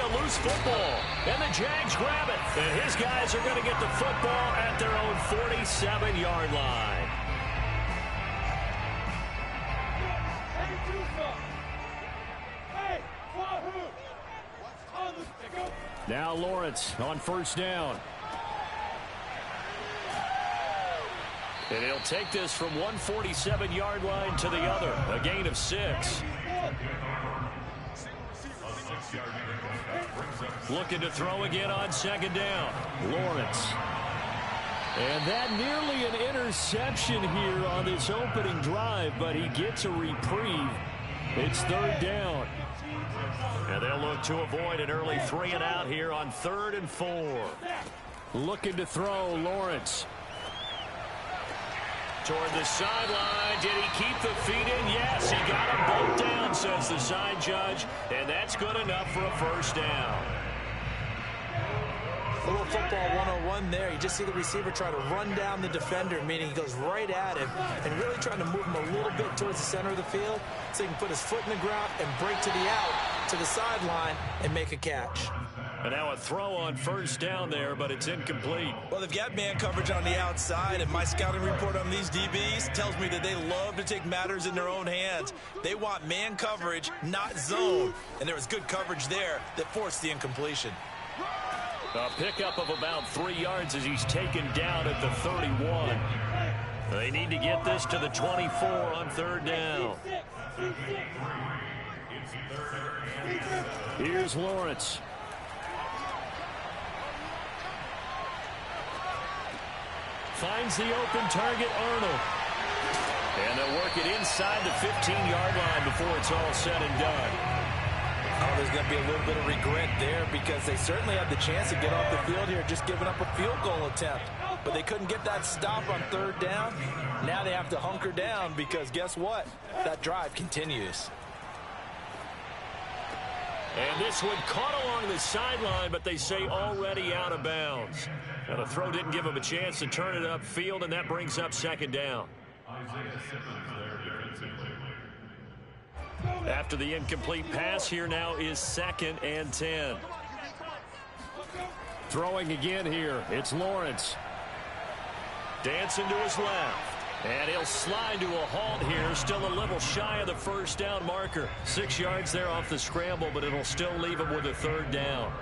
a loose football. And the Jags grab it. And his guys are going to get the football at their own 47-yard line. Now Lawrence on first down. And he'll take this from 147-yard line to the other. A gain of 6. Looking to throw again on second down. Lawrence. And that nearly an interception here on this opening drive, but he gets a reprieve. It's third down. And they'll look to avoid an early 3 and out here on 3rd and 4. Looking to throw, Lawrence. Toward the sideline. Did he keep the feet in? Yes, he got them both down, says the side judge. And that's good enough for a first down. A little football 101 there. You just see the receiver try to run down the defender, meaning he goes right at him and really trying to move him a little bit towards the center of the field so he can put his foot in the ground and break to the out, to the sideline, and make a catch. And now a throw on first down there, but it's incomplete. Well, they've got man coverage on the outside, and my scouting report on these DBs tells me that they love to take matters in their own hands. They want man coverage, not zone. And there was good coverage there that forced the incompletion. A pickup of about 3 yards as he's taken down at the 31. They need to get this to the 24 on third down. Here's Lawrence. Finds the open target, Arnold. And they'll work it inside the 15-yard line before it's all said and done. Oh, there's going to be a little bit of regret there because they certainly had the chance to get off the field here, just giving up a field goal attempt. But they couldn't get that stop on third down. Now they have to hunker down because guess what? That drive continues. And this one caught along the sideline, but they say already out of bounds. Now the throw didn't give him a chance to turn it upfield, and that brings up second down. After the incomplete pass, here now is 2nd and 10. Throwing again here, it's Lawrence. Dancing to his left. And he'll slide to a halt here, still a little shy of the first down marker. 6 yards there off the scramble, but it'll still leave him with a third down.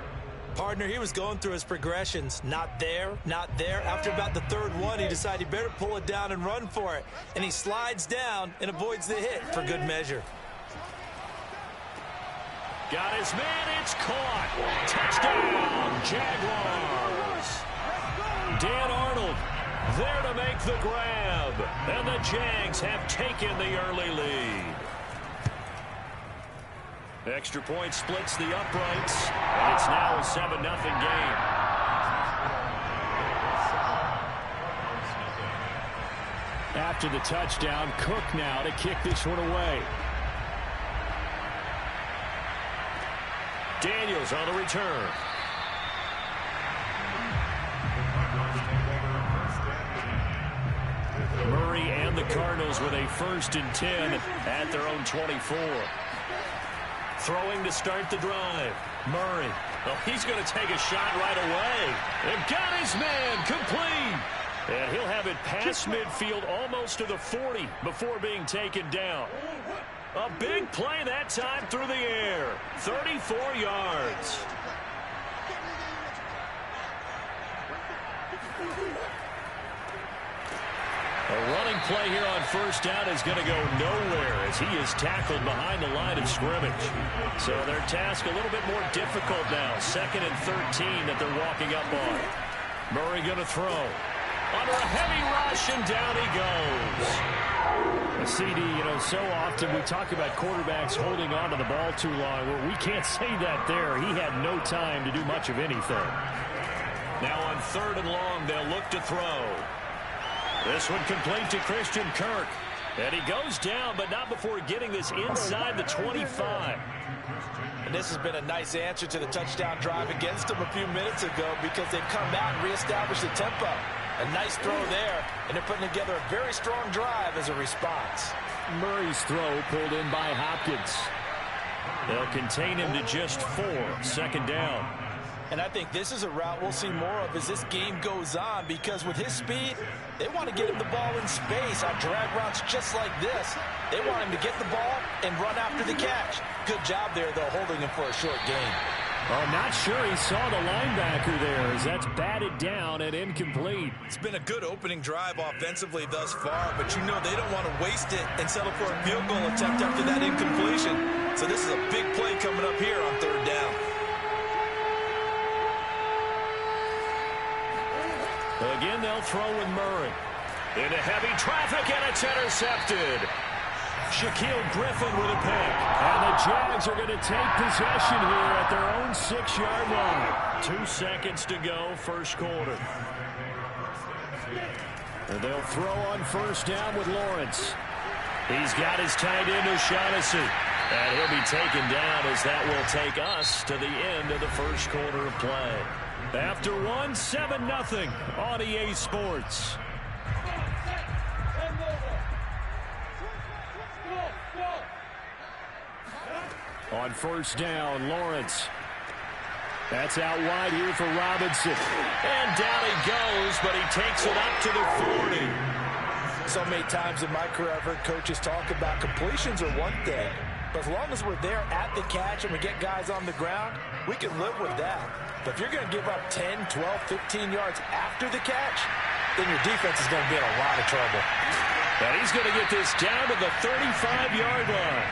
Partner, he was going through his progressions. Not there, not there. After about the third one, he decided he better pull it down and run for it. And he slides down and avoids the hit for good measure. Got his man, it's caught. Touchdown, Jaguars. Dan Arnold there to make the grab. And the Jags have taken the early lead. Extra point splits the uprights, and it's now a 7-0 game. After the touchdown, Cook now to kick this one away. Daniels on the return. Murray and the Cardinals with a 1st and 10 at their own 24. Throwing to start the drive. Murray. Well, he's going to take a shot right away. And got his man complete. And he'll have it past midfield almost to the 40 before being taken down. A big play that time through the air. 34 yards. A running play here on first down is going to go nowhere as he is tackled behind the line of scrimmage. So their task a little bit more difficult now. 2nd and 13 that they're walking up on. Murray going to throw. Under a heavy rush, and down he goes. CD, so often we talk about quarterbacks holding on to the ball too long. Well, we can't say that there. He had no time to do much of anything. Now on 3rd and long, they'll look to throw. This one complete to Christian Kirk. And he goes down, but not before getting this inside the 25. And this has been a nice answer to the touchdown drive against them a few minutes ago because they've come out and reestablished the tempo. A nice throw there, and they're putting together a very strong drive as a response. Murray's throw pulled in by Hopkins. They'll contain him to just 4. Second down. And I think this is a route we'll see more of as this game goes on, because with his speed, they want to get him the ball in space on drag routes just like this. They want him to get the ball and run after the catch. Good job there, though, holding him for a short gain. I'm not sure he saw the linebacker there, as that's batted down and incomplete. It's been a good opening drive offensively thus far, but you know they don't want to waste it and settle for a field goal attempt after that incompletion. So this is a big play coming up here on third down. Again, they'll throw with Murray. Into heavy traffic, and it's intercepted. Shaquille Griffin with a pick. And the Jags are going to take possession here at their own 6-yard line. 2 seconds to go, first quarter. And they'll throw on first down with Lawrence. He's got his tight end, O'Shaughnessy. And he'll be taken down as that will take us to the end of the first quarter of play. After 1, 7-0 on EA Sports. On first down, Lawrence. That's out wide here for Robinson. And down he goes, but he takes it up to the 40. So many times in my career, I've heard coaches talk about completions are one thing, but as long as we're there at the catch and we get guys on the ground, we can live with that. But if you're going to give up 10, 12, 15 yards after the catch, then your defense is going to be in a lot of trouble. And he's going to get this down to the 35-yard line.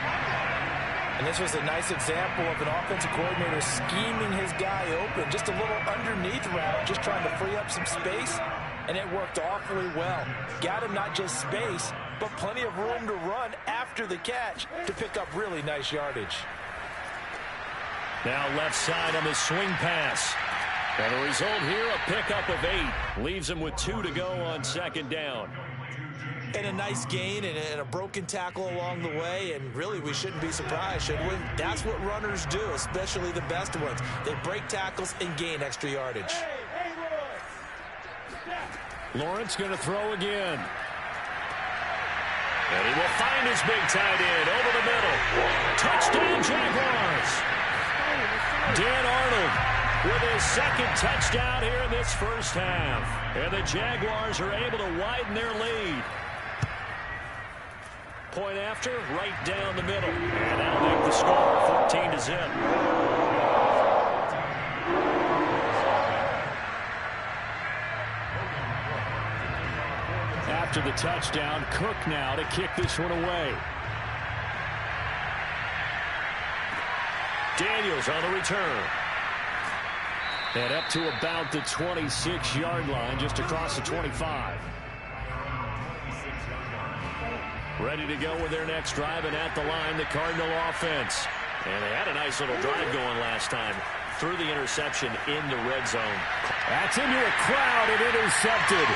And this was a nice example of an offensive coordinator scheming his guy open. Just a little underneath route, just trying to free up some space. And it worked awfully well. Got him not just space, but plenty of room to run after the catch to pick up really nice yardage. Now left side on the swing pass. And the result here, a pickup of 8. Leaves him with 2 to go on second down. And a nice gain and a broken tackle along the way, and really we shouldn't be surprised, should we? That's what runners do, especially the best ones. They break tackles and gain extra yardage. Lawrence going to throw again. And he will find his big tight end over the middle. Touchdown Jaguars. Dan Arnold with his second touchdown here in this first half. And the Jaguars are able to widen their lead. Point after, right down the middle. And that'll make the score 14-0. After the touchdown, Cook now to kick this one away. Daniels on the return. And up to about the 26-yard line, just across the 25. Ready to go with their next drive, and at the line, the Cardinal offense. And they had a nice little drive going last time. Through the interception in the red zone. That's into a crowd and intercepted.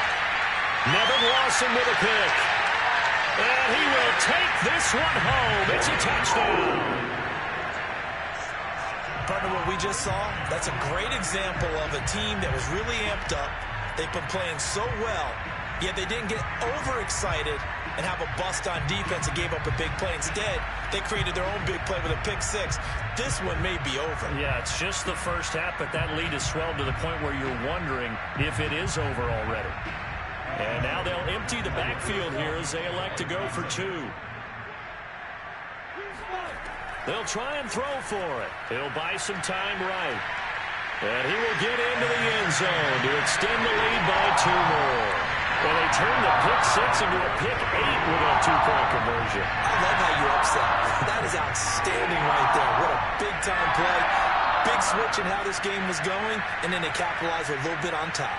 Nevin Lawson with a pick. And he will take this one home. It's a touchdown. Partner, what we just saw, that's a great example of a team that was really amped up. They've been playing so well, yet they didn't get overexcited and have a bust on defense and gave up a big play. Instead, they created their own big play with a pick six. This one may be over. Yeah, it's just the first half, but that lead has swelled to the point where you're wondering if it is over already. And now they'll empty the backfield here as they elect to go for 2. They'll try and throw for it. He'll buy some time right. And he will get into the end zone to extend the lead by 2 more. Well, they turned the pick 6 into a pick 8 with a 2-point conversion. I love how you upset. That is outstanding right there. What a big-time play. Big switch in how this game was going, and then they capitalized a little bit on top.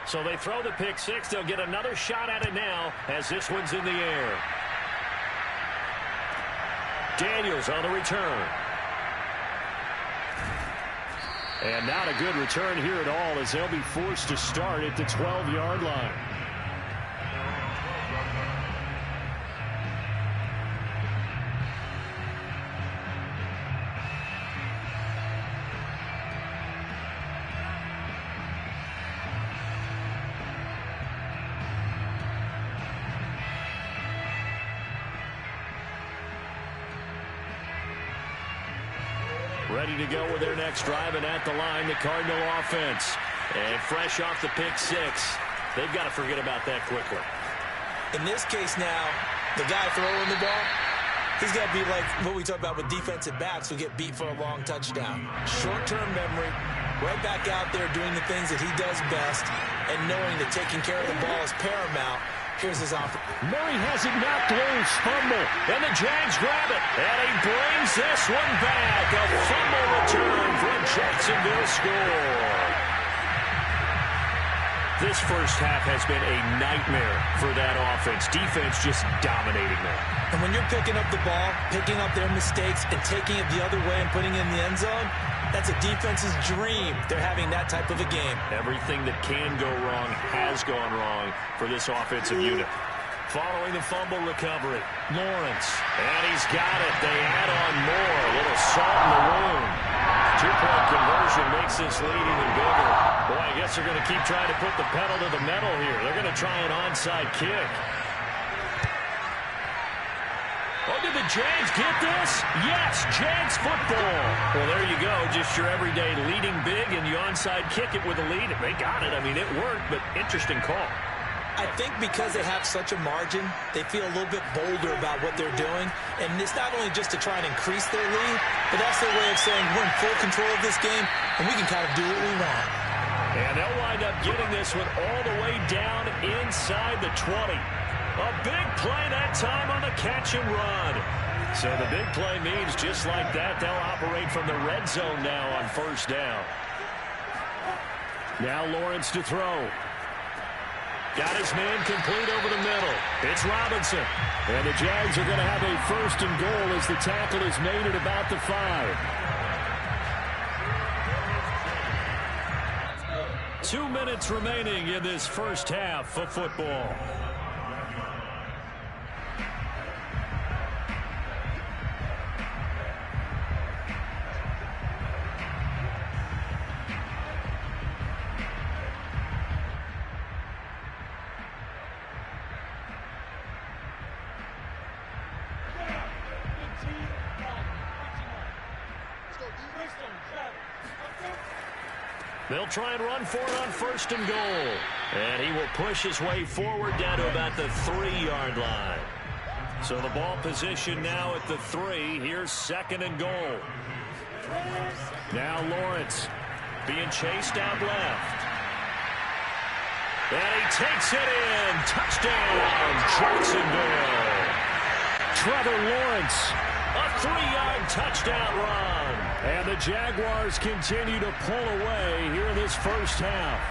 So they throw the pick 6. They'll get another shot at it now as this one's in the air. Daniels on the return. And not a good return here at all, as they'll be forced to start at the 12-yard line. Ready to go with their next drive, and at the line, the Cardinal offense. And fresh off the pick six, they've got to forget about that quickly. In this case now, the guy throwing the ball, he's got to be like what we talk about with defensive backs who get beat for a long touchdown. Short-term memory, right back out there doing the things that he does best, and knowing that taking care of the ball is paramount. Here's his offer. Murray has it knocked loose. Fumble. And the Jags grab it. And he brings this one back. A fumble return from Jacksonville score. This first half has been a nightmare for that offense. Defense just dominating them. And when you're picking up the ball, picking up their mistakes, and taking it the other way and putting it in the end zone, that's a defense's dream. They're having that type of a game. Everything that can go wrong has gone wrong for this offensive unit. Following the fumble recovery, Lawrence. And he's got it. They add on more. A little salt in the wound. Two-point conversion makes this lead even bigger. Boy, I guess they're going to keep trying to put the pedal to the metal here. They're going to try an onside kick. Oh, did the Jags get this? Yes, Jags football. Well, there you go. Just your everyday leading big, and you onside kick it with a lead. They got it. I mean, it worked, but interesting call. I think because they have such a margin, they feel a little bit bolder about what they're doing. And it's not only just to try and increase their lead, but that's their way of saying we're in full control of this game, and we can kind of do what we want. And they'll wind up getting this one all the way down inside the 20. A big play that time on the catch and run. So the big play means just like that, they'll operate from the red zone now on first down. Now Lawrence to throw. Got his man complete over the middle. It's Robinson. And the Jags are going to have a first and goal as the tackle is made at about the 5. 2 minutes remaining in this first half of football. They'll try and run for it on first and goal. And he will push his way forward down to about the 3-yard line. So the ball position now at the 3. Here's second and goal. Now Lawrence being chased out left. And he takes it in. Touchdown, Jacksonville. Trevor Lawrence, a 3-yard touchdown run. And the Jaguars continue to pull away here in this first half.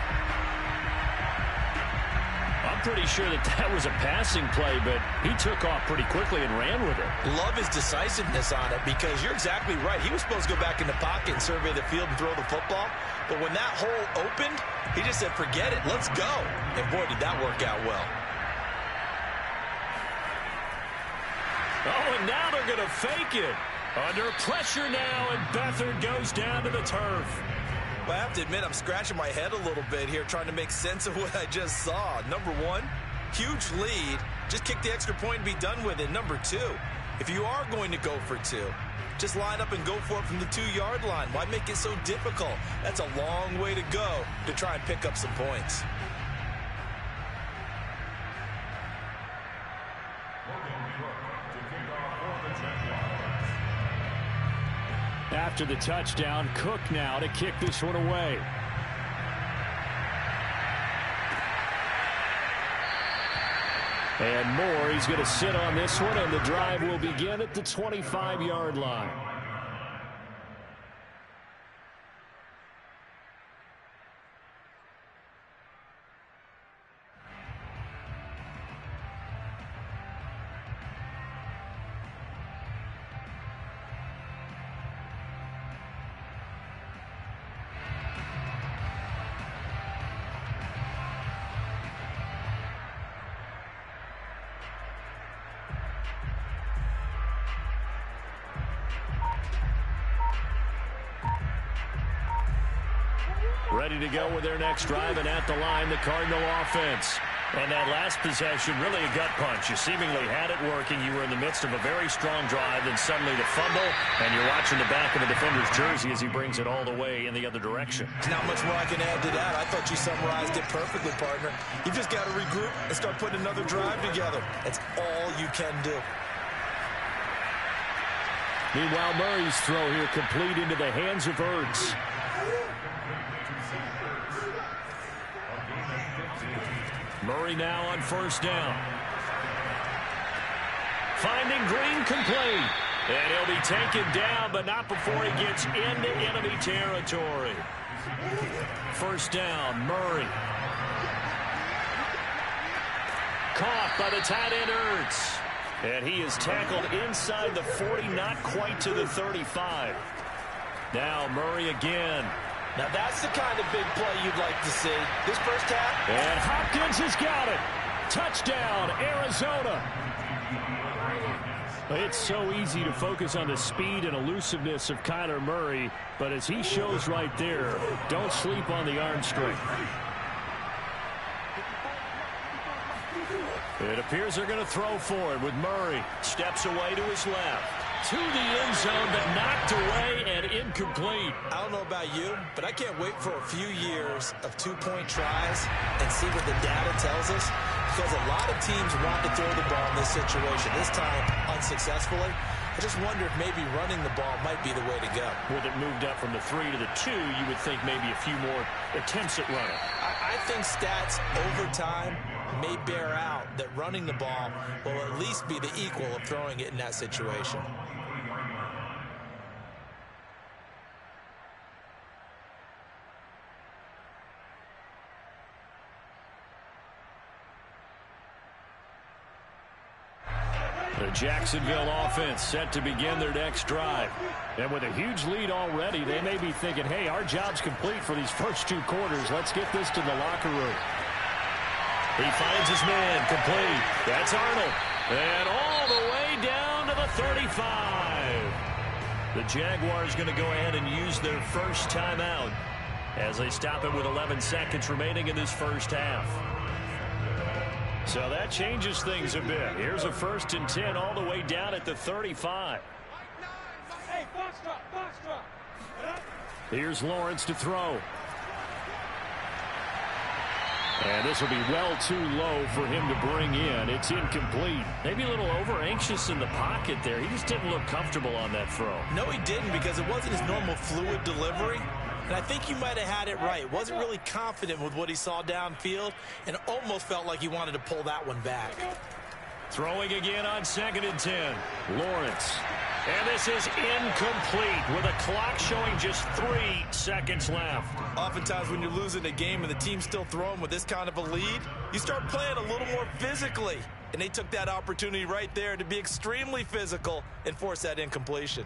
I'm pretty sure that was a passing play, but he took off pretty quickly and ran with it. Love his decisiveness on it because you're exactly right. He was supposed to go back in the pocket and survey the field and throw the football. But when that hole opened, he just said, forget it, let's go. And boy, did that work out well. Oh, and now they're going to fake it. Under pressure now, and Beathard goes down to the turf. Well, I have to admit, I'm scratching my head a little bit here trying to make sense of what I just saw. Number one, huge lead. Just kick the extra point and be done with it. Number two, if you are going to go for two, just line up and go for it from the 2-yard line. Why make it so difficult? That's a long way to go to try and pick up some points. After the touchdown, Cook now to kick this one away. And Moore, he's going to sit on this one, and the drive will begin at the 25-yard line. Ready to go with their next drive, and at the line, the Cardinal offense. And that last possession, really a gut punch. You seemingly had it working. You were in the midst of a very strong drive, then suddenly the fumble, and you're watching the back of the defender's jersey as he brings it all the way in the other direction. There's not much more I can add to that. I thought you summarized it perfectly, partner. You just got to regroup and start putting another drive together. That's all you can do. Meanwhile, Murray's throw here complete into the hands of Ertz. Murray now on first down. Finding Green complete. And he'll be taken down, but not before he gets into enemy territory. First down, Murray. Caught by the tight end Ertz. And he is tackled inside the 40, not quite to the 35. Now Murray again. Now that's the kind of big play you'd like to see. This first half. And Hopkins has got it. Touchdown, Arizona. It's so easy to focus on the speed and elusiveness of Kyler Murray, but as he shows right there, don't sleep on the arm strength. It appears they're going to throw for it with Murray. Steps away to his left. To the end zone, but knocked away and incomplete. I don't know about you, but I can't wait for a few years of two-point tries and see what the data tells us, because a lot of teams want to throw the ball in this situation, this time unsuccessfully. I just wonder if maybe running the ball might be the way to go. With it moved up from the 3 to the 2, you would think maybe a few more attempts at running. I think stats over time may bear out that running the ball will at least be the equal of throwing it in that situation. The Jacksonville offense set to begin their next drive. And with a huge lead already, they may be thinking, hey, our job's complete for these first 2 quarters. Let's get this to the locker room. He finds his man complete. That's Arnold. And all the way down to the 35. The Jaguars going to go ahead and use their first timeout as they stop it with 11 seconds remaining in this first half. So that changes things a bit. Here's a 1st and 10 all the way down at the 35. Here's Lawrence to throw. And this will be well too low for him to bring in. It's incomplete. Maybe a little over-anxious in the pocket there. He just didn't look comfortable on that throw. No, he didn't, because it wasn't his normal fluid delivery. And I think you might have had it right. Wasn't really confident with what he saw downfield and almost felt like he wanted to pull that one back. Throwing again on 2nd and 10. Lawrence. And this is incomplete with a clock showing just 3 seconds left. Oftentimes when you're losing a game and the team's still throwing with this kind of a lead, you start playing a little more physically. And they took that opportunity right there to be extremely physical and force that incompletion.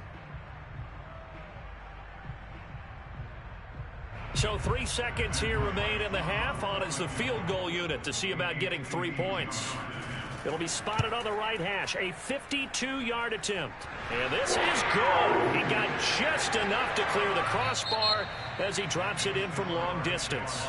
So 3 seconds here remain in the half. On is the field goal unit to see about getting 3 points. It'll be spotted on the right hash. A 52-yard attempt. And this is good. He got just enough to clear the crossbar as he drops it in from long distance.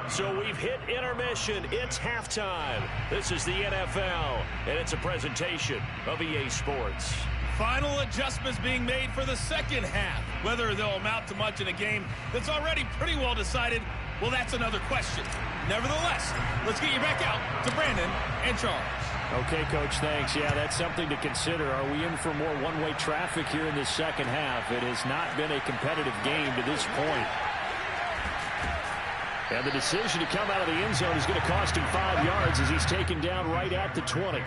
So we've hit intermission. It's halftime. This is the NFL, and it's a presentation of EA Sports. Final adjustments being made for the second half. Whether they'll amount to much in a game that's already pretty well decided, well, that's another question. Nevertheless, let's get you back out to Brandon and Charles. Okay, Coach, thanks. Yeah, that's something to consider. Are we in for more one-way traffic here in this second half? It has not been a competitive game to this point. And the decision to come out of the end zone is going to cost him 5 yards as he's taken down right at the 20.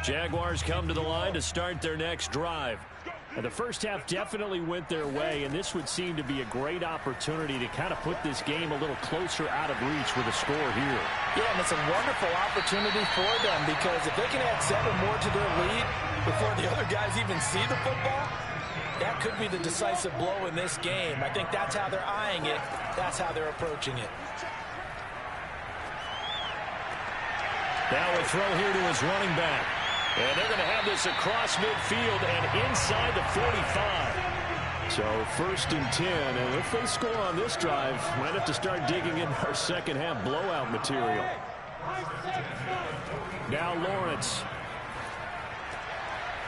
Jaguars come to the line to start their next drive. And the first half definitely went their way, and this would seem to be a great opportunity to kind of put this game a little closer out of reach with a score here. Yeah, and it's a wonderful opportunity for them because if they can add 7 more to their lead before the other guys even see the football, that could be the decisive blow in this game. I think that's how they're eyeing it. That's how they're approaching it. Now a throw here to his running back. And they're going to have this across midfield and inside the 45. So 1st and 10. And if they score on this drive, might have to start digging in our second half blowout material. Now Lawrence.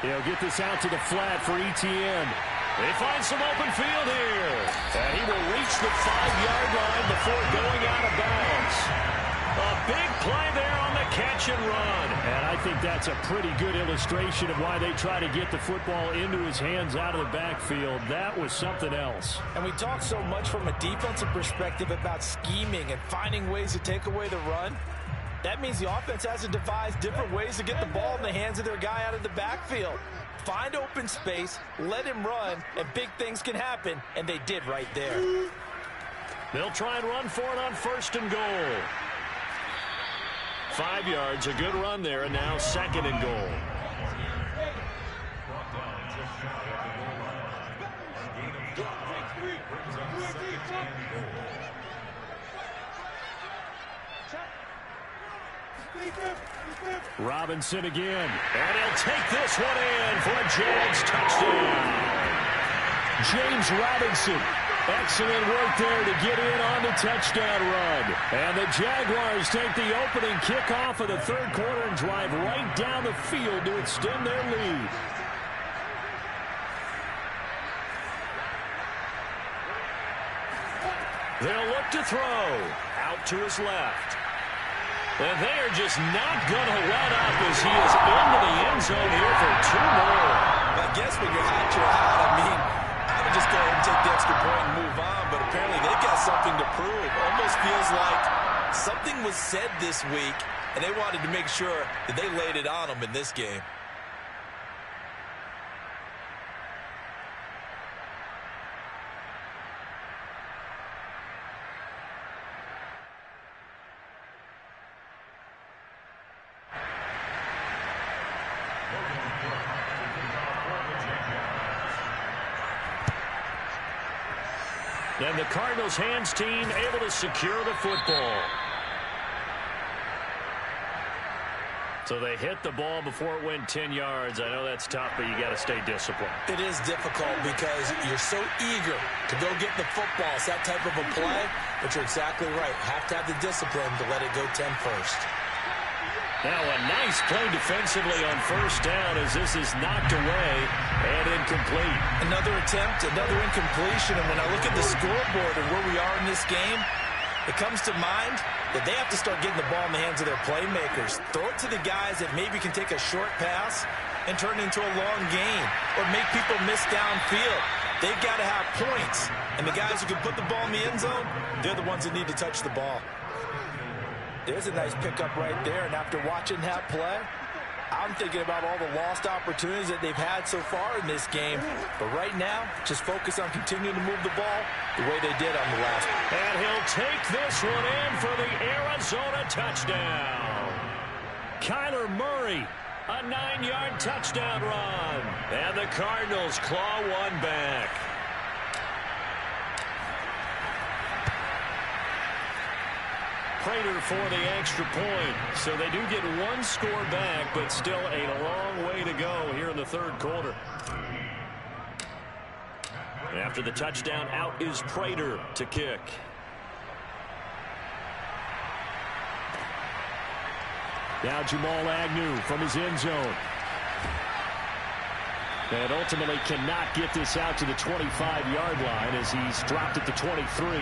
He'll get this out to the flat for Etienne. They find some open field here. And he will reach the 5-yard line before going out of bounds. A big play there on the catch and run. And I think that's a pretty good illustration of why they try to get the football into his hands out of the backfield. That was something else. And we talk so much from a defensive perspective about scheming and finding ways to take away the run. That means the offense has to devise different ways to get the ball in the hands of their guy out of the backfield. Find open space, let him run, and big things can happen. And they did right there. They'll try and run for it on 1st and goal. 5 yards, a good run there, and now 2nd and goal. Robinson again, and he'll take this one in for a Jags touchdown. James Robinson. Excellent work there to get in on the touchdown run. And the Jaguars take the opening kickoff of the 3rd quarter and drive right down the field to extend their lead. They'll look to throw. Out to his left. And they are just not going to let up as he is into the end zone here for 2 more. I guess when you're hot, you're hot. I mean, I would just go ahead and take the extra point and move on, but apparently they've got something to prove. Almost feels like something was said this week, and they wanted to make sure that they laid it on them in this game. And the Cardinals hands team able to secure the football. So they hit the ball before it went 10 yards. I know that's tough, but you got to stay disciplined. It is difficult because you're so eager to go get the football. It's that type of a play, but you're exactly right. Have to have the discipline to let it go 10 first. Now a nice play defensively on 1st down as this is knocked away and incomplete. Another attempt, another incompletion, and when I look at the scoreboard and where we are in this game, it comes to mind that they have to start getting the ball in the hands of their playmakers. Throw it to the guys that maybe can take a short pass and turn it into a long gain or make people miss downfield. They've got to have points, and the guys who can put the ball in the end zone, they're the ones that need to touch the ball. There's a nice pickup right there, and after watching that play, I'm thinking about all the lost opportunities that they've had so far in this game. But right now, just focus on continuing to move the ball the way they did on the last one. And he'll take this one in for the Arizona touchdown. Kyler Murray, a 9-yard touchdown run. And the Cardinals claw one back. Prater for the extra point. So they do get one score back, but still a long way to go here in the 3rd quarter. After the touchdown, out is Prater to kick. Now Jamal Agnew from his end zone. And ultimately cannot get this out to the 25-yard line as he's dropped at the 23.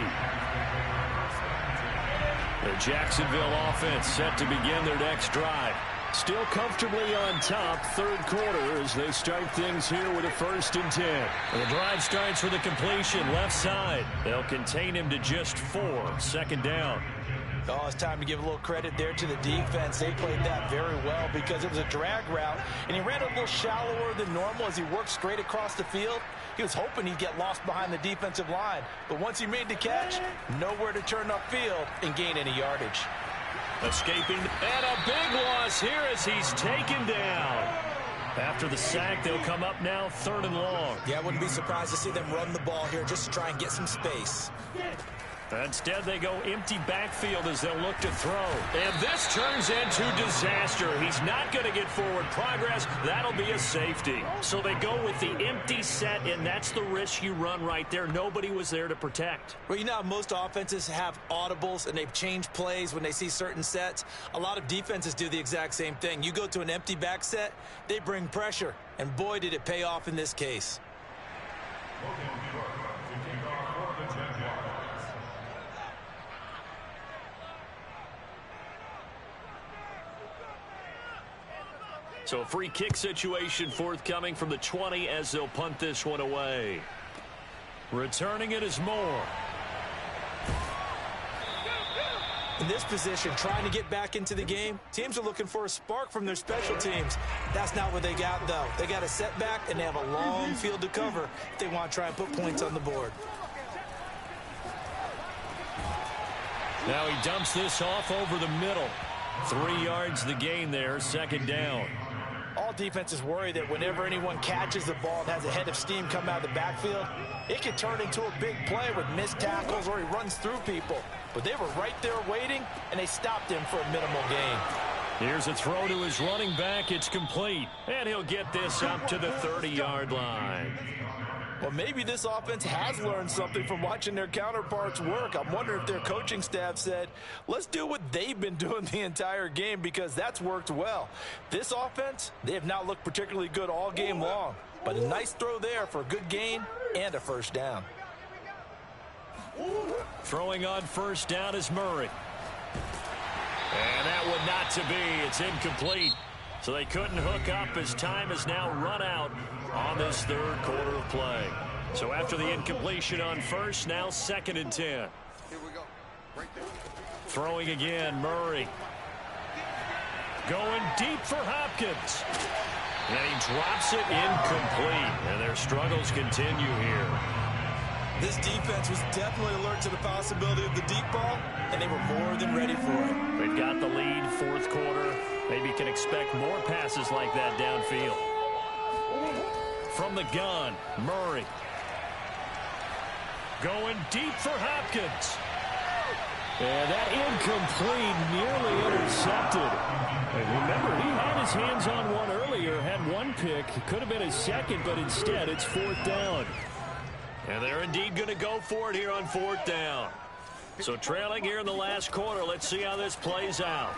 The Jacksonville offense set to begin their next drive. Still comfortably on top, 3rd quarter as they start things here with a 1st and 10. The drive starts with a completion left side. They'll contain him to just 4. 2nd down. Oh, it's time to give a little credit there to the defense. They played that very well because it was a drag route, and he ran a little shallower than normal as he worked straight across the field. He was hoping he'd get lost behind the defensive line, but once he made the catch, nowhere to turn upfield and gain any yardage. Escaping, and a big loss here as he's taken down. After the sack, they'll come up now 3rd and long. Yeah, I wouldn't be surprised to see them run the ball here just to try and get some space. Instead, they go empty backfield as they'll look to throw. And this turns into disaster. He's not going to get forward progress. That'll be a safety. So they go with the empty set, and that's the risk you run right there. Nobody was there to protect. Well, you know how most offenses have audibles, and they've changed plays when they see certain sets. A lot of defenses do the exact same thing. You go to an empty back set, they bring pressure. And boy, did it pay off in this case. So a free kick situation forthcoming from the 20 as they'll punt this one away. Returning it is Moore. In this position, trying to get back into the game, teams are looking for a spark from their special teams. That's not what they got, though. They got a setback, and they have a long field to cover if they want to try and put points on the board. Now he dumps this off over the middle. 3 yards the gain there, 2nd down. All defenses worry that whenever anyone catches the ball and has a head of steam come out of the backfield, it can turn into a big play with missed tackles or he runs through people. But they were right there waiting, and they stopped him for a minimal gain. Here's a throw to his running back. It's complete. And he'll get this up to the 30-yard line. Well, maybe this offense has learned something from watching their counterparts work. I'm wondering if their coaching staff said, let's do what they've been doing the entire game because that's worked well. This offense, they have not looked particularly good all game long. But a nice throw there for a good gain and a 1st down. Throwing on 1st down is Murray. And that one not to be. It's incomplete. So they couldn't hook up as time has now run out on this 3rd quarter of play. So after the incompletion on 1st, now 2nd and 10. Here we go. Right there. Throwing again, Murray. Going deep for Hopkins. And he drops it incomplete. And their struggles continue here. This defense was definitely alert to the possibility of the deep ball, and they were more than ready for it. They've got the lead, 4th quarter. Maybe can expect more passes like that downfield. From the gun, Murray. Going deep for Hopkins. And that incomplete, nearly intercepted. And remember, he had his hands on one earlier, had one pick. It could have been his 2nd, but instead it's 4th down. And they're indeed going to go for it here on 4th down. So trailing here in the last quarter, let's see how this plays out.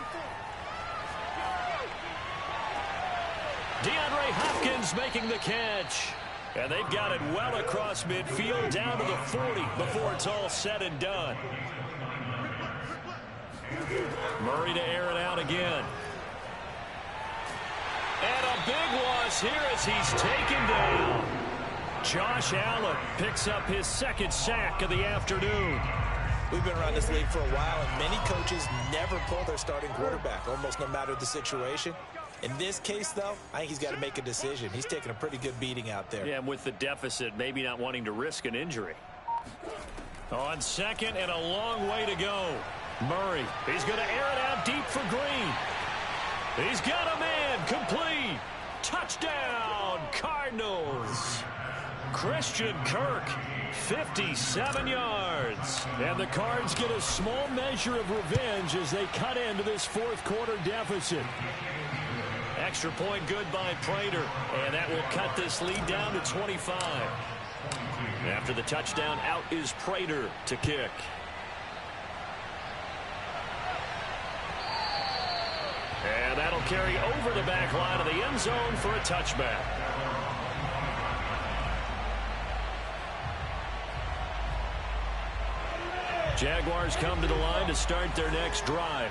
DeAndre Hopkins making the catch. And they've got it well across midfield down to the 40 before it's all said and done. Murray to air it out again. And a big loss here as he's taken down. Josh Allen picks up his 2nd sack of the afternoon. We've been around this league for a while, and many coaches never pull their starting quarterback, almost no matter the situation. In this case, though, I think he's got to make a decision. He's taking a pretty good beating out there. Yeah, and with the deficit, maybe not wanting to risk an injury. On 2nd and a long way to go. Murray, he's going to air it out deep for Green. He's got a man, complete. Touchdown, Cardinals. Christian Kirk, 57 yards. And the Cards get a small measure of revenge as they cut into this 4th quarter deficit. Extra point good by Prater, and that will cut this lead down to 25. After the touchdown, out is Prater to kick. And that'll carry over the back line of the end zone for a touchback. Jaguars come to the line to start their next drive.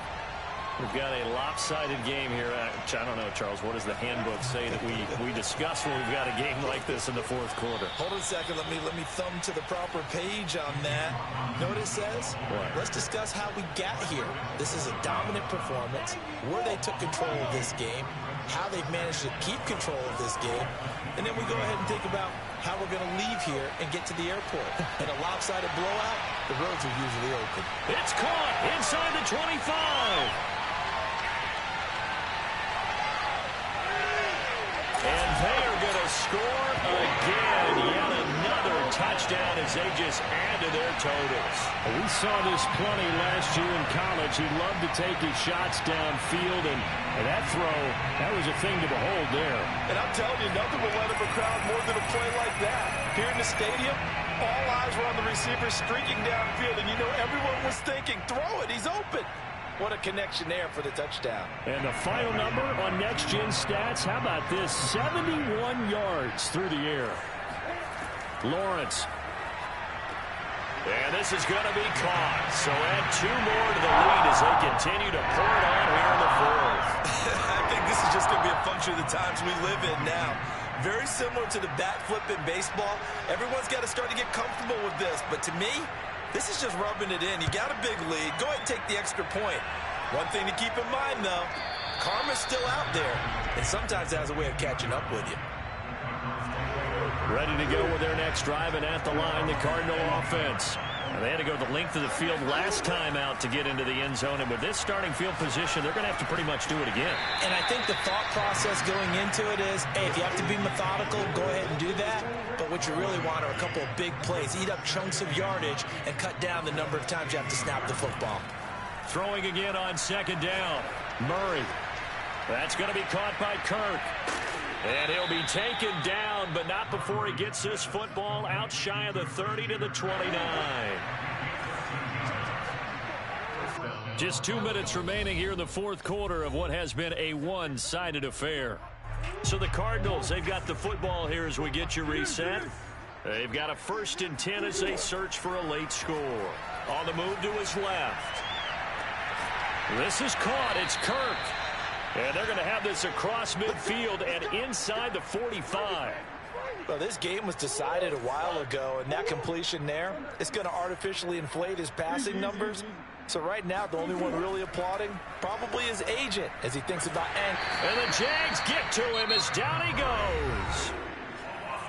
We've got a lopsided game here. I don't know, Charles. What does the handbook say that we discuss when we've got a game like this in the fourth quarter? Hold on a second. Let me thumb to the proper page on that. Know what it says? What? Let's discuss how we got here. This is a dominant performance, where they took control of this game, how they've managed to keep control of this game, and then we go ahead and think about how we're going to leave here and get to the airport. In a lopsided blowout, the roads are usually open. It's caught inside the 25. And they are going to score again. Yet another touchdown as they just add to their totals. We saw this plenty last year in college. He loved to take his shots downfield, and that throw, that was a thing to behold there. And I'm telling you, nothing will let up a crowd more than a play like that. Here in the stadium, all eyes were on the receiver streaking downfield, and you know everyone was thinking, throw it, he's open. What a connection there for the touchdown. And the final number on Next Gen Stats, how about this? 71 yards through the air. Lawrence. And this is going to be caught. So add 2 more to the lead as they continue to pour it on here in the fourth. I think this is just going to be a function of the times we live in now. Very similar to the bat flip in baseball. Everyone's got to start to get comfortable with this. But to me, this is just rubbing it in. You got a big lead. Go ahead and take the extra point. One thing to keep in mind, though, karma's still out there, and sometimes it has a way of catching up with you. Ready to go with their next drive, and at the line, the Cardinal offense. And they had to go the length of the field last time out to get into the end zone, and with this starting field position, they're going to have to pretty much do it again. And I think the thought process going into it is, hey, if you have to be methodical, go ahead and do that. But what you really want are a couple of big plays. Eat up chunks of yardage and cut down the number of times you have to snap the football. Throwing again on second down. Murray. That's going to be caught by Kirk. And he'll be taken down, but not before he gets this football out shy of the 30 to the 29. Just 2 minutes remaining here in the fourth quarter of what has been a one-sided affair. So the Cardinals, they've got the football here as we get you reset. They've got a 1st and 10 as they search for a late score. On the move to his left. This is caught. It's Kirk. And they're going to have this across midfield and inside the 45. Well, this game was decided a while ago, and that completion there, it's going to artificially inflate his passing numbers. So right now, the only one really applauding probably his agent as he thinks about and the Jags get to him as down he goes.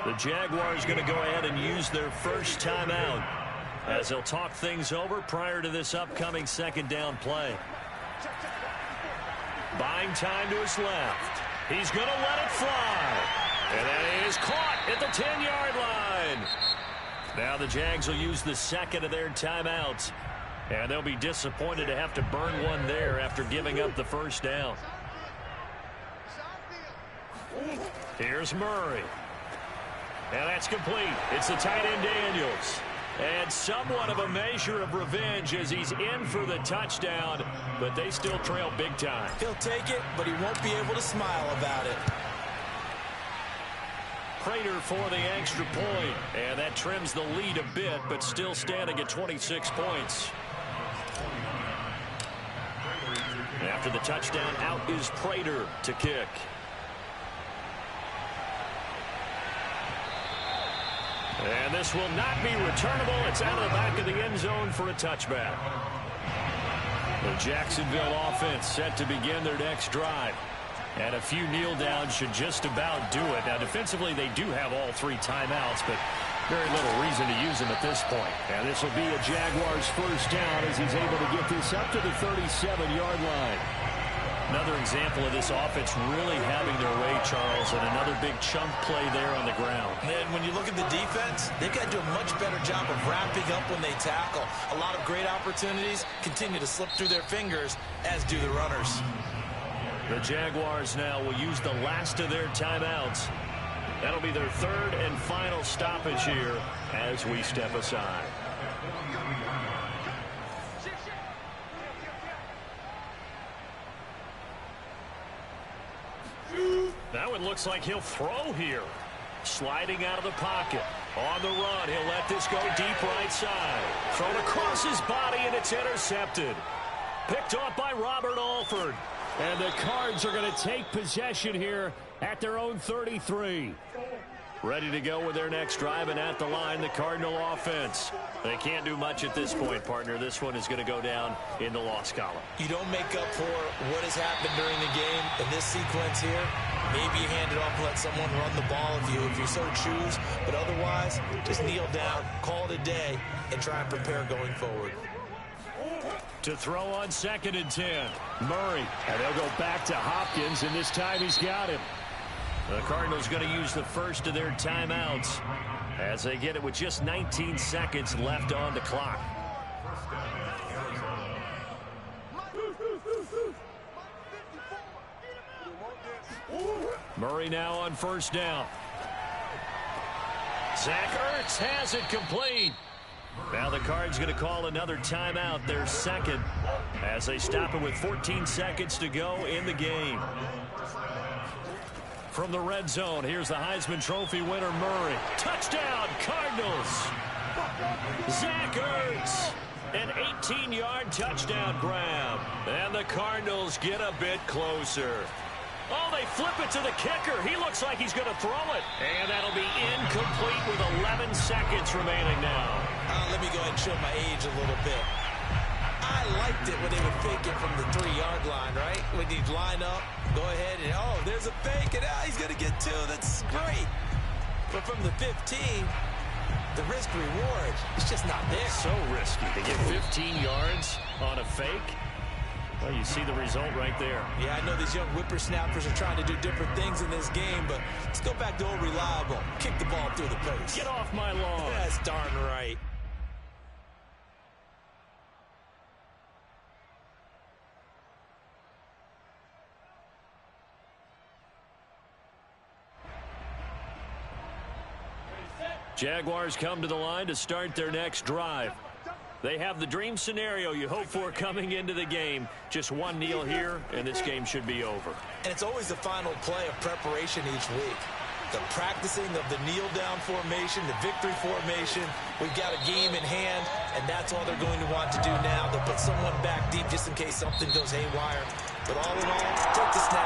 The Jaguars going to go ahead and use their first timeout as they'll talk things over prior to this upcoming second down play. Buying time to his left. He's going to let it fly. And that is caught at the 10-yard line. Now the Jags will use the second of their timeouts. And they'll be disappointed to have to burn one there after giving up the first down. Here's Murray. And that's complete. It's the tight end Daniels. And somewhat of a measure of revenge as he's in for the touchdown, but they still trail big time. He'll take it, but he won't be able to smile about it. Prater for the extra point, and that trims the lead a bit, but still standing at 26 points. After the touchdown, out is Prater to kick. And this will not be returnable. It's out of the back of the end zone for a touchback. The Jacksonville offense set to begin their next drive. And a few kneel downs should just about do it. Now, defensively, they do have all 3 timeouts, but very little reason to use them at this point. And this will be a Jaguars first down as he's able to get this up to the 37-yard line. Another example of this offense really having their way, Charles, and another big chunk play there on the ground. And when you look at the defense, they've got to do a much better job of wrapping up when they tackle. A lot of great opportunities continue to slip through their fingers, as do the runners. The Jaguars now will use the last of their timeouts. That'll be their 3rd and final stoppage here as we step aside. That one looks like he'll throw here. Sliding out of the pocket. On the run, he'll let this go deep right side. Thrown across his body, and it's intercepted. Picked off by Robert Alford. And the Cards are going to take possession here at their own 33. Ready to go with their next drive, and at the line, the Cardinal offense. They can't do much at this point, partner. This one is going to go down in the loss column. You don't make up for what has happened during the game in this sequence here. Maybe you hand it off and let someone run the ball if you so choose. But otherwise, just kneel down, call it a day, and try and prepare going forward. To throw on 2nd and 10. Murray. And they'll go back to Hopkins, and this time he's got him. The Cardinals going to use the first of their timeouts as they get it with just 19 seconds left on the clock. Murray now on 1st down. Zach Ertz has it complete. Now the Cards going to call another timeout, their second, as they stop it with 14 seconds to go in the game. From the red zone, here's the Heisman Trophy winner, Murray. Touchdown, Cardinals! Zach Ertz, an 18-yard touchdown grab. And the Cardinals get a bit closer. Oh, they flip it to the kicker. He looks like he's going to throw it. And that'll be incomplete with 11 seconds remaining now. Let me go ahead and show my age a little bit. I liked it when they would fake it from the 3-yard line, right? When you line up, go ahead and, oh, there's a fake, and he's going to get 2. That's great. But from the 15, the risk-reward, it's just not there. So risky to get 15 yards on a fake. Well, you see the result right there. Yeah, I know these young whippersnappers are trying to do different things in this game, but let's go back to old reliable. Kick the ball through the post. Get off my lawn. That's darn right. Jaguars come to the line to start their next drive. They have the dream scenario you hope for coming into the game. Just one kneel here, and this game should be over. And it's always the final play of preparation each week. The practicing of the kneel-down formation, the victory formation. We've got a game in hand, and that's all they're going to want to do now. They'll put someone back deep just in case something goes haywire. But all in all, take the snap.